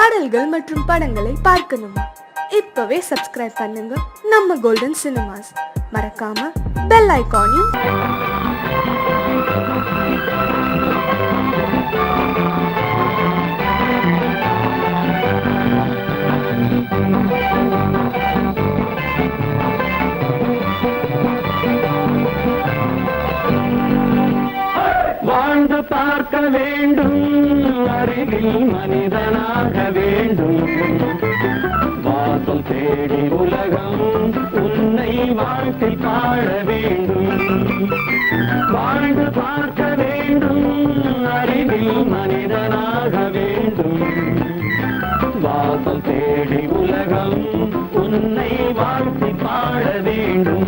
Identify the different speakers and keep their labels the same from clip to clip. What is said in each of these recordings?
Speaker 1: பாடல்கள் மற்றும் படங்களை பார்க்கணுமா? இப்பவே சப்ஸ்கிரைப் பண்ணுங்க நம்ம கோல்டன் சினிமாஸ். மறக்காம பெல் ஐகானையும்
Speaker 2: வாழ்ந்து பார்க்க வேண்டும், அறிவில் மனிதனாக வேண்டும், வாசல் தேடி உலகம் உன்னை வாழ்க்கை பாட வேண்டும். வாழ்ந்து பார்க்க வேண்டும், அறிவில் மனிதனாக வேண்டும், வாசல் தேடி உலகம் உன்னை வாழ்க்கை பாட வேண்டும்.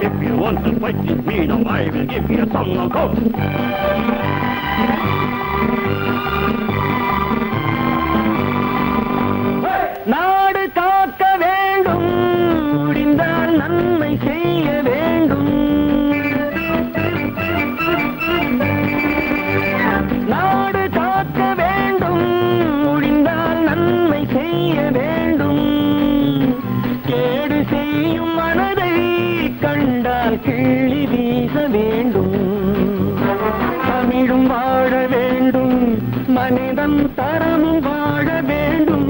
Speaker 2: If you want to fight with me, now I will give you a song of hope. நாடு காக்க வேண்டும், முடிந்தால் நன்மை செய்ய வேண்டும். நாடு காக்க வேண்டும், முடிந்தால் நன்மை செய்ய வேண்டும். கேடு செய்யும் மனதை கண்டால் கிள்ளி வீச வேண்டும். தமிழும் வாழ வேண்டும், மனிதன் தரமும் வாழ வேண்டும்.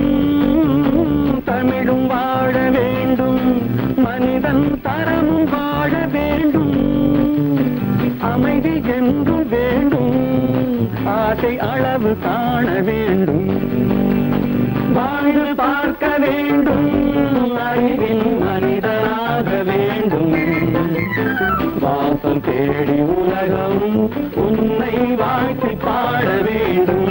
Speaker 2: தமிழும் வாழ வேண்டும், மனிதன் தரமும் வாழ வேண்டும். அமைதி என்று வேண்டும், ஆசை அளவு காண வேண்டும். வாழ்ந்து பார்க்க வேண்டும், அறிவில் மனிதனாக வேண்டும். வாசல் தேடி உலகம் உன்னை வாழ்க்கை பாட வேண்டும்.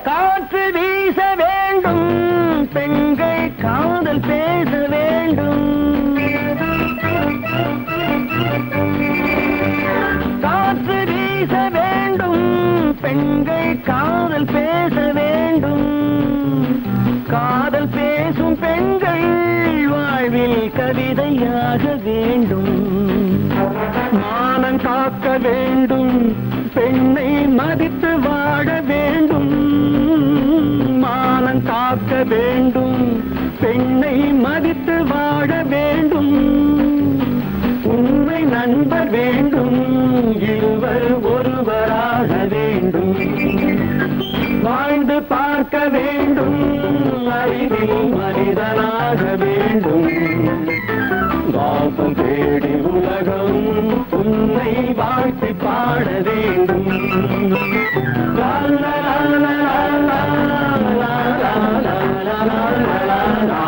Speaker 2: காற்று வீச வேண்டும், பெண்கள் காதல் பேச வேண்டும். காற்று வீச வேண்டும், பெண்கள் காதல் பேச வேண்டும். காதல் பேசும் பெண்கள் வாழ்வில் கவிதையாக வேண்டும். மானம் காக்க வேண்டும், பெண்ணை மதித்து வாழ வேண்டும். மானம் காக்க வேண்டும், பெண்ணை மதித்து வாழ வேண்டும். உண்மை நண்பர் வேண்டும், இருவர் ஒருவராக வேண்டும். வாழ்ந்து பார்க்க வேண்டும், அறிவில் மனிதனாக வேண்டும். வாசம் தேடி உலகம் உன்னை வாழ்த்தி பாட வேண்டும். லா லா லா லா லா லா லா லா லா லா.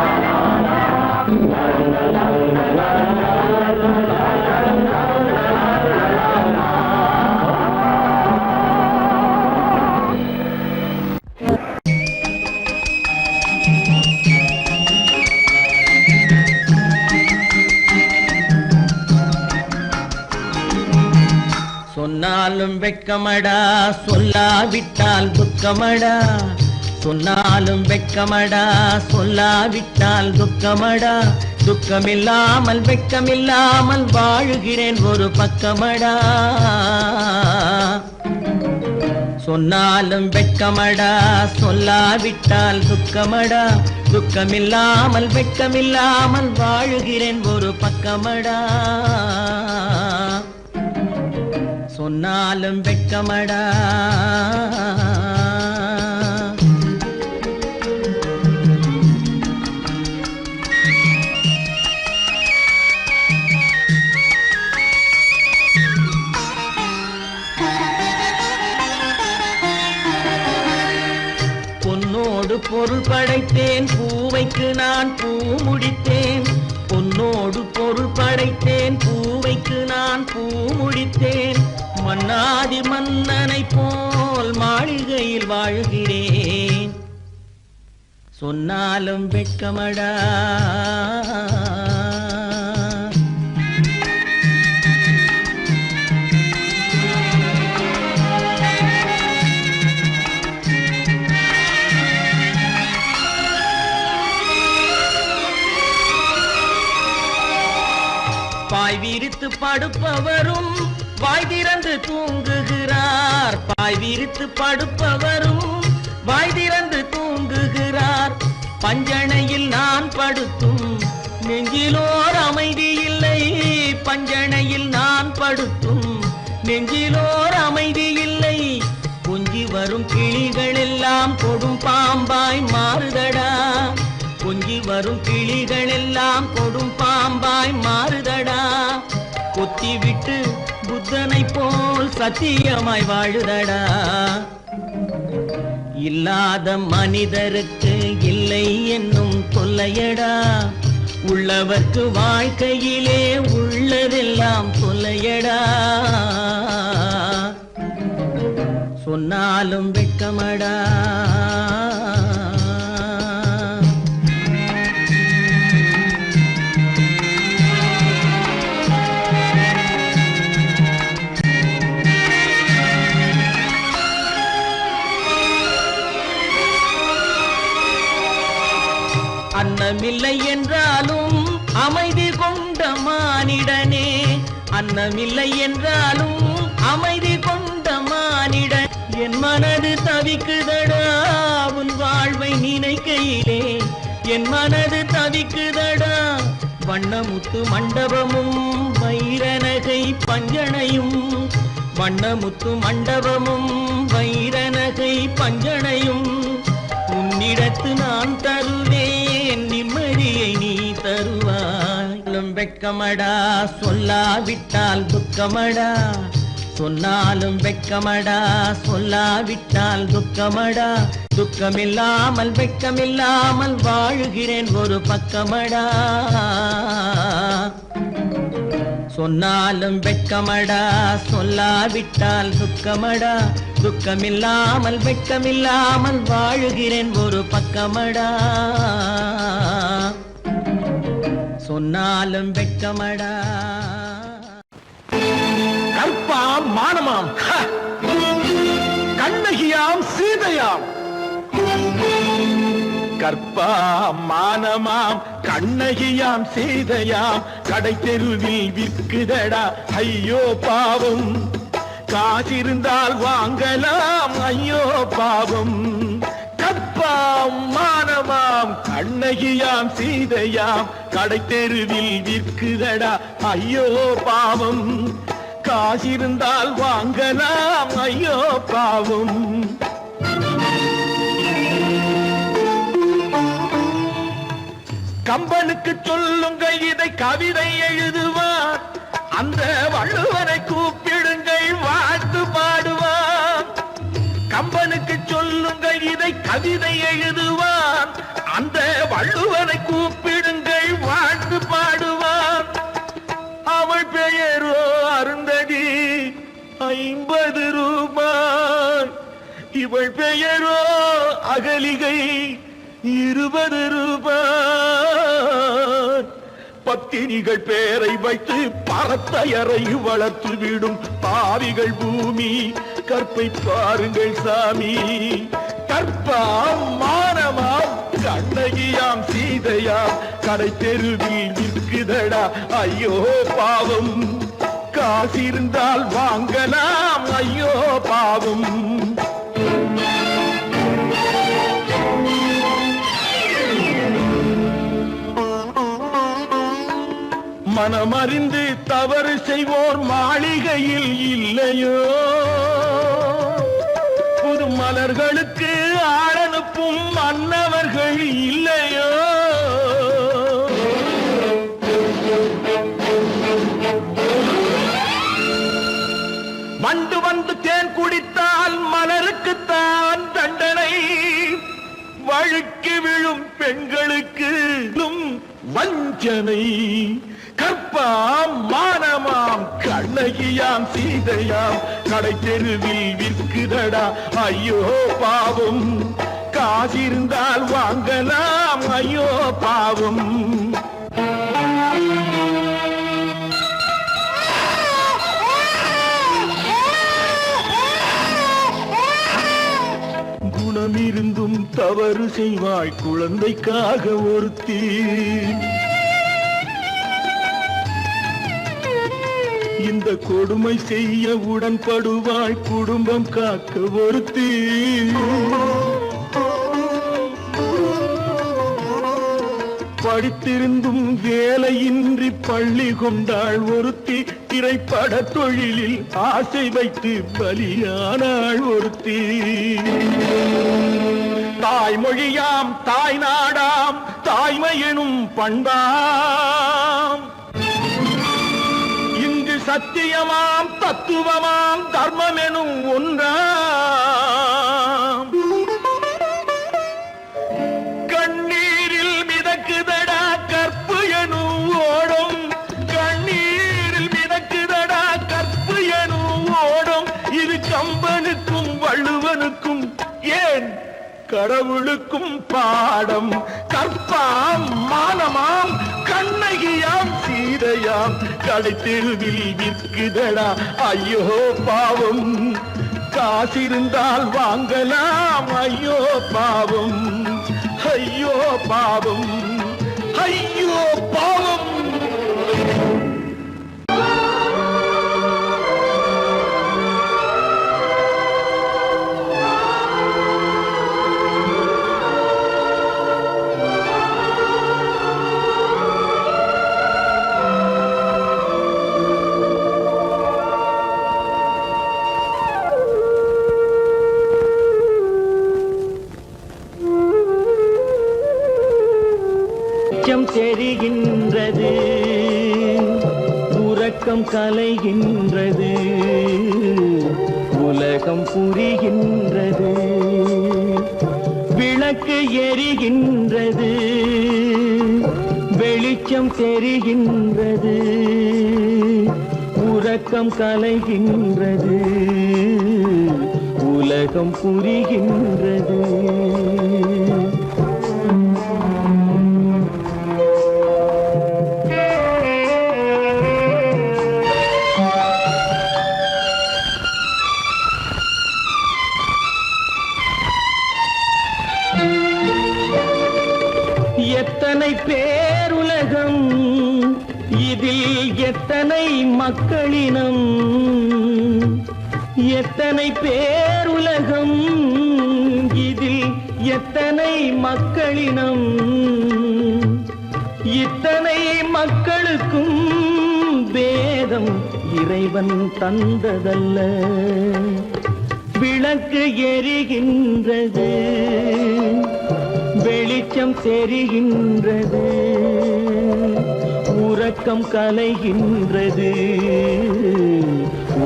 Speaker 3: சொன்னாலும் வெட்கமடா, சொல்லாவிட்டால் துக்கமடா. சொன்னாலும் வெட்கமடா, சொல்லாவிட்டால் துக்கமடா. துக்கமில்லாமல் வெட்கமில்லாமல் வாழுகிறேன் ஒரு பக்கமடா. சொன்னாலும் வெட்கமடா, சொல்லாவிட்டால் துக்கமடா. துக்கமில்லாமல் வெட்கமில்லாமல் வாழுகிறேன் ஒரு பக்கமடா. சொன்னாலும் வெட்கமடா. பொன்னோடு பொருள் படைத்தேன், பூவைக்கு நான் பூ முடித்தேன். பூ முடித்தேன் மன்னாதி மன்னனை போல் மாளிகையில் வாழ்கிறேன் சொன்னாலும் வெட்கமடா பாய் விரித்து படுப்பவரும் வாய் திறந்து தூங்குகிறார் பாய் விரித்து படுப்பவரும் வாய் திறந்து தூங்குகிறார் பஞ்சணையில் நான் படுத்தும் நெஞ்சிலோர் அமைதி இல்லை பஞ்சணையில் நான் படுத்தும் நெஞ்சிலோர் அமைதி இல்லை கொஞ்சி வரும் கிளிகள் எல்லாம் கொடும் பாம்பாய் மாறுதடா கொஞ்சி வரும் கிளிகள் எல்லாம் கொடும் பாம்பாய் மாறுதடா கொத்தி விட்டு புத்தனை போல் சத்தியமாய் வாழுதடா இல்லாத மனிதருக்கு இல்லை என்னும் தொல்லையடா உள்ளவர்க்கு வாழ்க்கையிலே உள்ளதெல்லாம் தொல்லையடா சொன்னாலும் வெட்கமடா அன்னமில்லை என்றாலும் அமைதி கொண்ட மானிடனே அன்னமில்லை என்றாலும் அமைதி கொண்ட மானிடன் என் மனது தவிக்குதடா உன் வாழ்வை நினைக்கையிலே என் மனது தவிக்குதடா வண்ணமுத்து மண்டபமும் வைரநகை பஞ்சனையும் வண்ணமுத்து மண்டபமும் வைரநகை பஞ்சனையும் உன்னிடத்து நான் தருவேன் நிம்மதியை நீ தருவாய் வெட்கமடா சொல்லாவிட்டால் துக்கமடா சொன்னாலும் வெட்கமடா சொல்லாவிட்டால் துக்கமடா துக்கமில்லாமல் வெட்கமில்லாமல் வாழுகிறேன் ஒரு பக்கமடா சொன்னாலும் வெட்கமடா சொல்லாவிட்டால் துக்கமடா துக்கமில்லாமல் வெட்கமில்லாமல் வாழுகிறேன் ஒரு பக்கமடா சொன்னாலும் வெட்கமடா
Speaker 4: கற்பாம் மானமாம் கண்ணகியாம் சீதையாம் கற்பாம் மானமாம் கண்ணகியாம் சீதையாம் கடை தெருவில் விற்குதடா ஐயோ பாவம் காசிருந்தால் வாங்கலாம் ஐயோ பாவம் கற்பாம் மானமாம் கண்ணகியாம் சீதையாம் கடை தெருவில் விற்குதடா ஐயோ பாவம் காசிருந்தால் வாங்கலாம் ஐயோ பாவம் கம்பனுக்கு சொல்லுங்கள் இதை கவிதை எழுதுவார் அந்த வள்ளுவனை கூப்பிடுங்கள் வாழ்த்து பாடுவார் கம்பனுக்கு சொல்லுங்கள் இதை கவிதை எழுதுவார் அந்த வள்ளுவனை கூப்பிடுங்கள் வாழ்த்து பாடுவார் அவள் பெயரோ அருந்ததி 50 ரூபாய் இவள் பெயரோ அகலிகை 20 ரூபாய் பத்தினிகள் பேரை வைத்து பரத்தையரை வளர்த்து விடும் பாவிகள் பூமி கற்பை பாருங்கள் சாமி கற்பாம் மானமாம் கண்ணகியாம் சீதையாம் கடை தெருவில் விற்குதடா ஐயோ பாவம் காசிருந்தால் வாங்கலாம் ஐயோ பாவம் மனமறிந்து தவறு செய்வோர் மாளிகையில் இல்லையோ புது மலர்களுக்கு ஆளனுப்பும் மன்னவர்கள் இல்லையோ வண்டு வந்து தேன் குடித்தால் மலருக்குத்தான் தண்டனை வழுக்கி விழும் பெண்களுக்கு வஞ்சனை கற்பாம் மானமாம் கண்ணகியாம் சீதையாம் கடை தெருவில் விற்குதடா ஐயோ பாவம் காசிருந்தால் வாங்கலாம் ஐயோ பாவம் குணமிருந்தும் தவறு செய்வாய் குழந்தைக்காக ஒருத்தி இந்த கொடுமை செய்ய உடன்படுவாய் குடும்பம் காக்க ஒருத்தி படித்திருந்தும் வேலையின்றி பள்ளி கொண்டாள் ஒருத்தி திரைப்பட தொழிலில் ஆசை வைத்து பலியானாள் ஒருத்தி தாய்மொழியாம் தாய் நாடாம் தாய்மையெனும் பண்பாம் இங்கு சத்தியமாம் தத்துவமாம் தர்மமெனும் ஒன்றாம் கண்ணீரில் மிதக்குதடா கற்பு எனும் ஓடும் கண்ணீரில் மிதக்குதடா கற்பு எனும் ஓடும் இது கம்பனுக்கும் வள்ளுவனுக்கும் ஏன் கடவுளுக்கும் பாடம் கற்பாம் மானமாம் கண்ணகியாம் சீதையாம் கடைத்தெருவில் விற்குதடா ஐயோ பாவம் காசிருந்தால் வாங்கலாம் ஐயோ பாவம் ஐயோ பாவம் ஐயோ பாவம்
Speaker 3: தெரிகின்றது உறக்கம் கலைகின்றது உலகம் புரிகின்றது விளக்கு எரிகின்றது வெளிச்சம் தெரிகின்றது உறக்கம் கலைகின்றது உலகம் புரிகின்றது எத்தனை பேருலகம் இதில் எத்தனை மக்களினம் எத்தனை பேருலகம் இதில் எத்தனை மக்களினம் இத்தனை மக்களுக்கும் வேதம் இறைவன் தந்ததல்ல விளக்கு எரிகின்றது வெளிச்சம் தெரிகின்றது உறக்கம் கலைகின்றது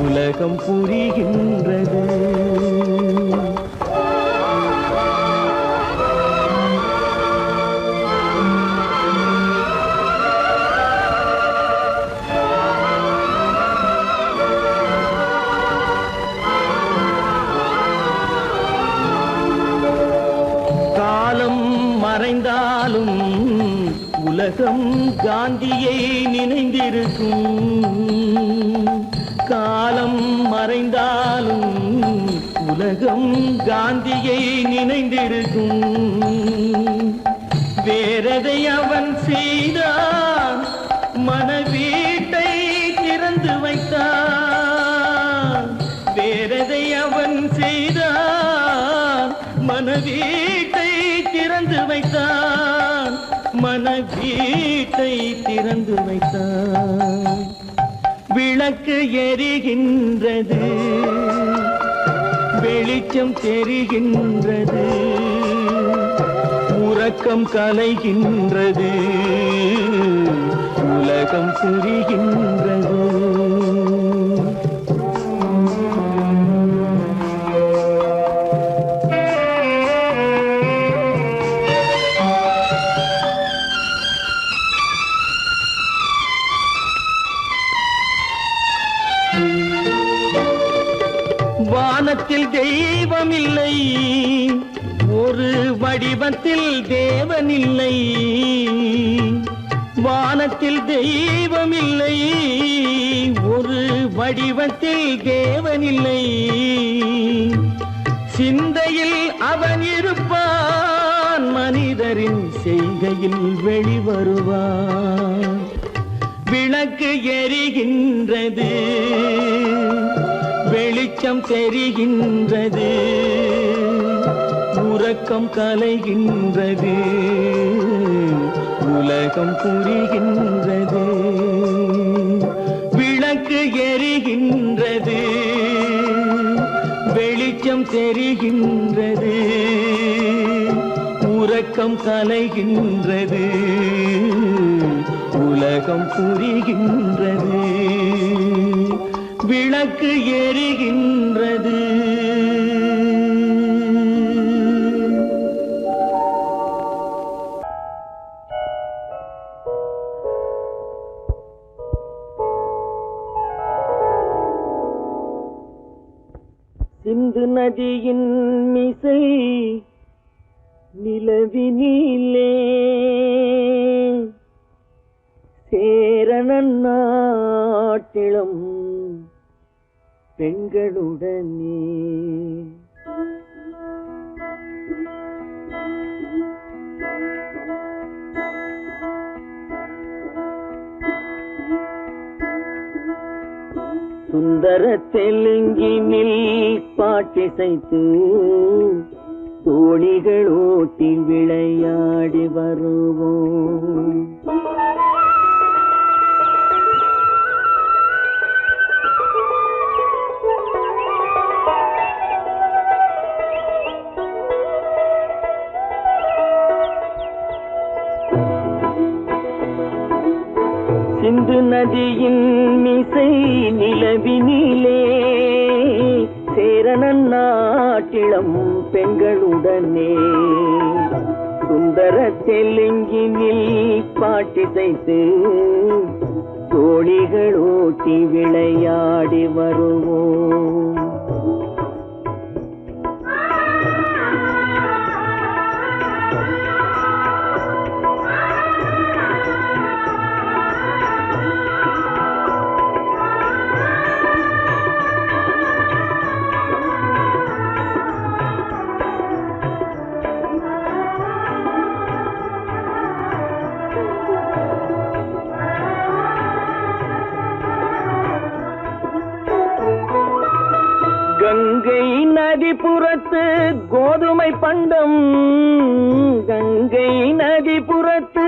Speaker 3: உலகம் புரிகின்றது மறைந்தாலும் உலகம் காந்தியை நினைந்திருக்கும் காலம் மறைந்தாலும் உலகம் காந்தியை நினைந்திருக்கும் வேறதை அவன் செய்தான் மனவீட்டை திறந்து வைத்தான் வேறதை அவன் செய்தான் மனவீட்டை திறந்து வைத்தான் மனவீட்டை திறந்து வைத்தான் விளக்கு எரிகின்றது வெளிச்சம் தெரிகின்றது உறக்கம் கலைகின்றது உலகம் புரிகின்றது தெய்வமில்லை, ஒரு வடிவத்தில் தேவனில்லை. வானத்தில் தெய்வமில்லை, ஒரு வடிவத்தில் தேவனில்லை. சிந்தையில் அவன் இருப்பான், மனிதரின் செய்கையில் வெளிவருவான். விளக்கு எரிகின்றது, வெளிச்சம் தெரிகின்றது, உறக்கம் கலைகின்றது, உலகம் புரிகின்றது. விளக்கு எரிகின்றது, வெளிச்சம் தெரிகின்றது, உறக்கம் கலைகின்றது, உலகம் புரிகின்றது. விளக்கு எரிகின்றது. சிந்து நதியின் மிசை நிலவினிலே சேரணன் நாட்டிளம் பெண்களுடனே சுந்தர தெலுங்கினில் பாட்டிசைத்து தோணிகள் ஓட்டி விளையாடி வருவோம். சிந்து நதியின் மிசை நிலவினிலே சேரணன் நாட்டிளம் பெண்களுடனே சுந்தர தெலுங்கினில் பாட்டிசைத்து தோணிகள் ஓட்டி விளையாடி வருவோம். கங்கை நதிபுறத்து கோதுமை பண்டம், கங்கை நதிபுறத்து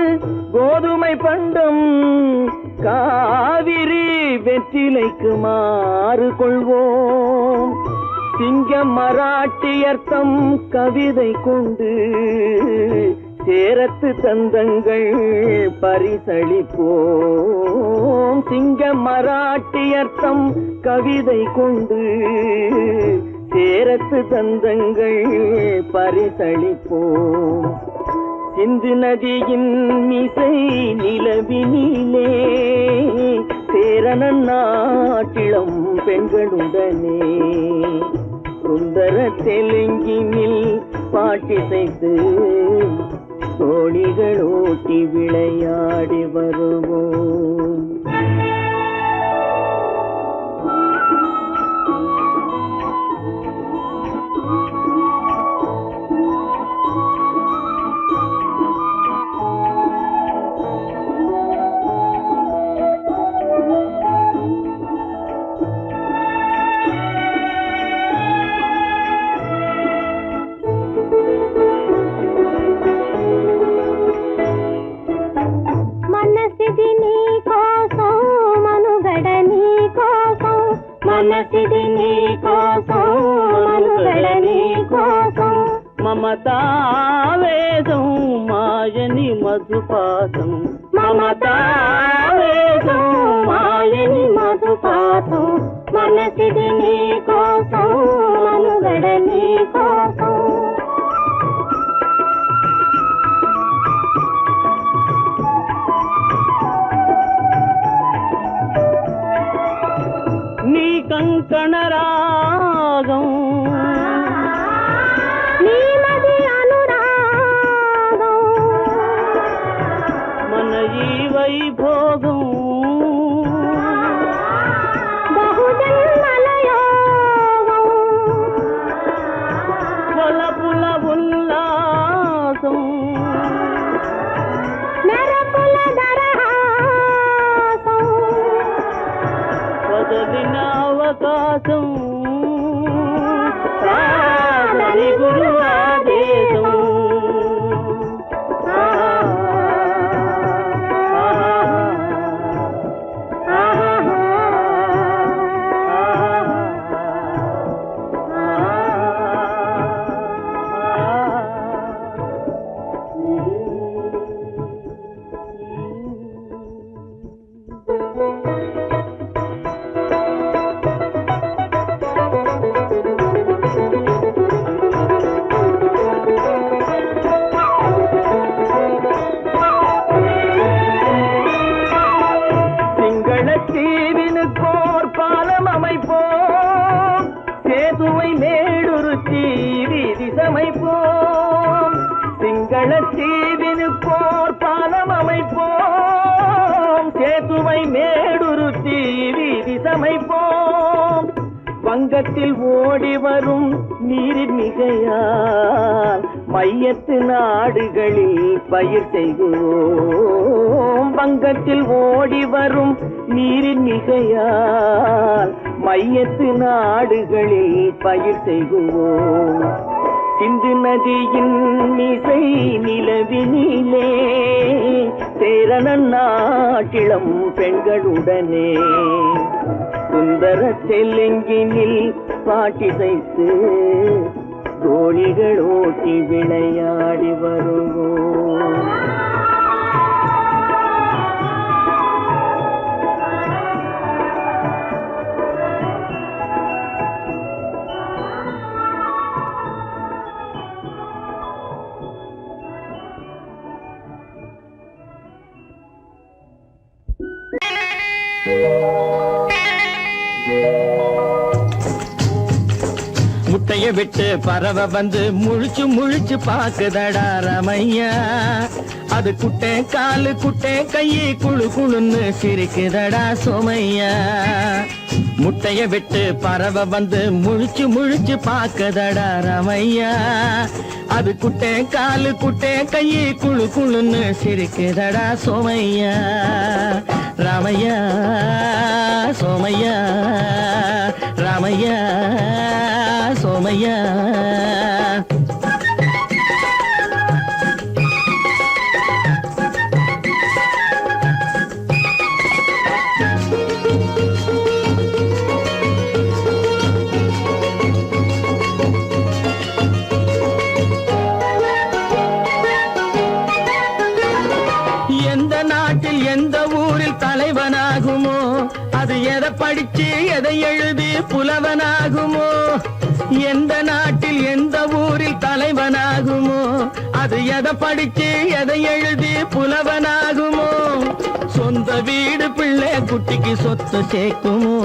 Speaker 3: கோதுமை பண்டம், காவிரி வெற்றிலைக்கு மாறு கொள்வோம். சிங்க மராட்டியர்த்தம் கவிதை கொண்டு சேரத்து தந்தங்கள் பரிசளிப்போம். சிங்க மராட்டியர்த்தம் கவிதை கொண்டு சேரத்து தந்தங்கள் பரிசளிப்போம். சிந்து நதியின் மிசை நிலவினிலே சேரணன் நாட்டிளம் பெண்களுடனே சுந்தர தெலுங்கினில் பாட்டிசைத்து தோணிகள் ஓட்டி விளையாடி வருவோம். మనసిది నీ కోసం మనుగడ నీ కోసం మమతావేదం మాయని మధుపాతం మమతావేదం మాయని మధుపాతం మనసిది నీ కోసం మనుగడ నీ కోసం కంకణ రాగం ఈ వైభోగం బహుజన్మల యోగం కొలపుల ఉల్లాసం మెరపుల దరహాసం పదవిన అవకాశం సాదరి గురు ఆదేశం தீவினுக்கோர் பாலம் அமைப்போம் சேதுவை மேடுருத்தி வீதி சமைப்போம் சிங்கள தீவினுக்கோர் பாலம் அமைப்போம் சேதுவை மேடுருத்தி வீதி சமைப்போம் வங்கத்தில் ஓடி வரும் நீரின் மிகையால் மையத்து நாடுகளில் பயிர் செய்கிறோம் வங்கத்தில் ஓடி வரும் நீரின் மிகையால் மையத்து நாடுகளில் பயிர் செய்கிறோம் சிந்து நதியின் மிசை நிலவினிலே சேரணன் நாட்டிளம் பெண்களுடனே சுந்தர தெலுங்கினில் பாட்டிசைத்து தோழிகள் ஓட்டி விளையாடி வருவோம்
Speaker 4: முட்டைய விட்டு பறவை வந்து முழிச்சு முழிச்சு பாக்குதடா ரமையா அது குட்டே காலு குட்டே கையை குழு குழுன்னு சிரிக்குதடா சோமையா முட்டைய விட்டு பறவை வந்து முழிச்சு முழிச்சு பாக்குதடா ரமையா அது குட்டே காலு குட்டே கையை குழு குழுன்னு சிரிக்குதடா சோமையா ராமையா சோமையா ராமையா சோமையா எந்த நாட்டில் எந்த ஊரில் தலைவனாகுமோ அது எதை படிச்சு எதை எழுதி புலவனாகுமோ எந்த நாட்டில் எந்த ஊரில் தலைவனாகுமோ அது எதை படிச்சு எதை எழுதி புலவனாகுமோ சொந்த வீடு பிள்ளை குட்டிக்கு சொத்து சேர்க்குமோ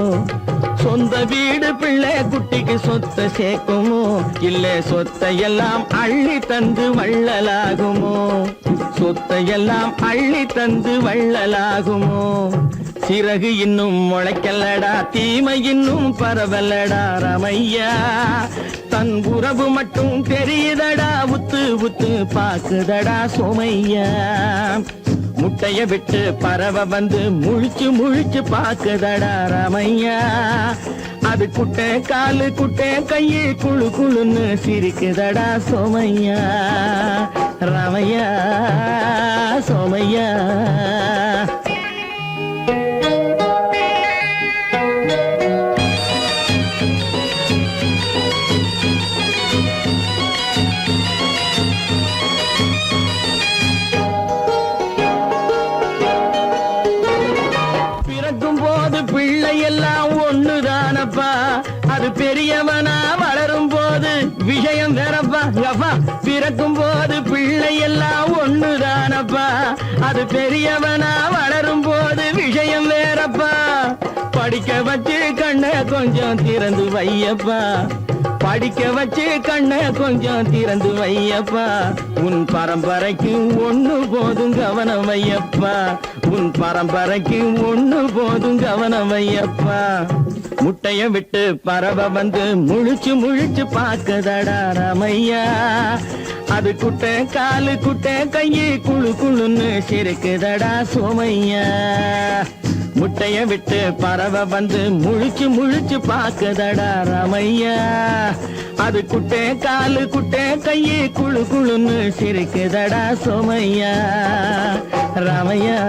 Speaker 4: சொந்த வீடு பிள்ளை குட்டிக்கு சொத்து சேர்க்குமோ இல்ல சொத்தையெல்லாம் அள்ளி தந்து வள்ளலாகுமோ சொத்தையெல்லாம் அள்ளி தந்து வள்ளலாகுமோ சிறகு இன்னும் முளைக்கல்லடா தீமை இன்னும் பரவலடா ரமையா தன் உறவு மட்டும் தெரியுதடா உத்து உத்து பாக்குதடா சோமையா முட்டைய விட்டு பறவை வந்து முழிச்சு முழிச்சு பாக்குதடா ரமையா அது குட்டை காலு குட்டை கையை குழு குழுன்னு சிரிக்குதடா சோமையா ரமையா சோமையா எல்லாம் ஒண்ணுதானப்பா அது பெரியவனா வளரும் போது விஷயம் வேறப்பா அப்பா பிறக்கும் போது பிள்ளை எல்லாம் ஒண்ணுதானப்பா அது பெரியவனா வளரும் போது விஷயம் வேறப்பா படிக்க வச்சு கண்ண கொஞ்சம் திறந்து வையப்பா
Speaker 3: படிக்க வச்சு கண்ண கொஞ்சம் திறந்து வையப்பா உன் பரம்பரைக்கு ஒண்ணு போதும் கவனம் வையப்பா உன் பரம்பரைக்கு ஒண்ணு போதும் கவனம் வையப்பா முட்டைய விட்டு பறவை வந்து முழிச்சு முழிச்சு பாக்குதடா ராமையா அது குட்டை காலு குட்டை கையு குழு குழுன்னு சிரிக்குதடா சோமையா முட்டைய விட்டு பறவை வந்து முழிச்சு முழிச்சு பாக்குதடா ராமையா அது குட்டை காலு குட்டை கையு குழு குழுன்னு சிரிக்குதடா சோமையா ராமையா